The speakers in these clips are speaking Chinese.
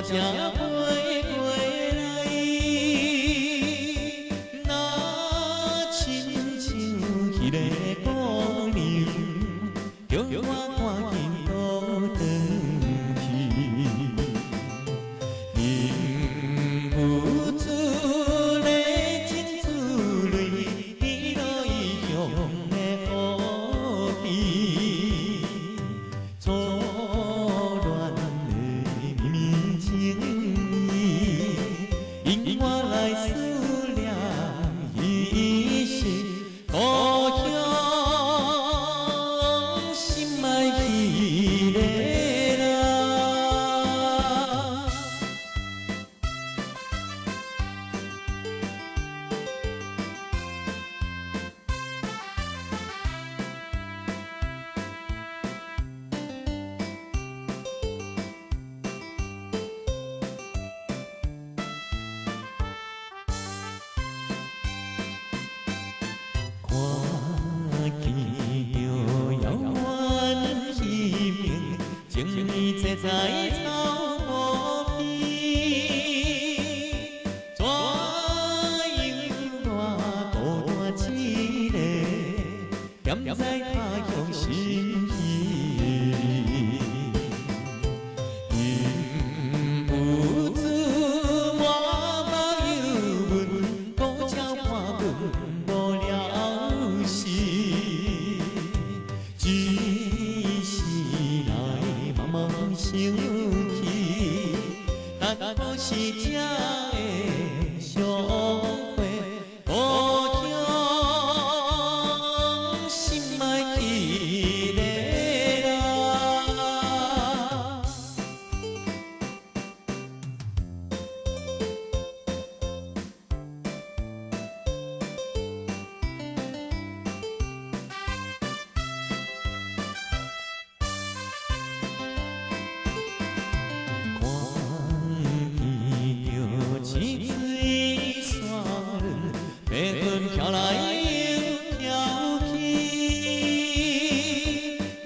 才飞过来，那亲像彼个姑娘，叫我赶紧倒转去。忍不住热情珠泪滴落异乡的河边，初恋的绵绵情意引我来思念彼时，故乡心爱彼个人。看见着遥远彼平情侣坐在草埔边，怎样我孤单一个站在他乡心稀微，忍不住满目忧闷，孤鸟伴阮无聊时，一时来茫茫想起等何时才会相会，故乡心爱彼个人。看见着青水山侖白云飘来又飘去，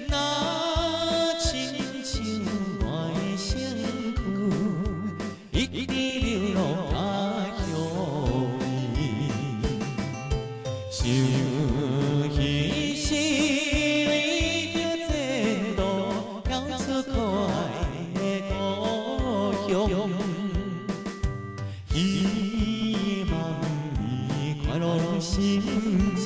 那亲像我的身躯一直流浪他乡里，想彼时为着前途跳出可爱的故乡，希望你快乐心情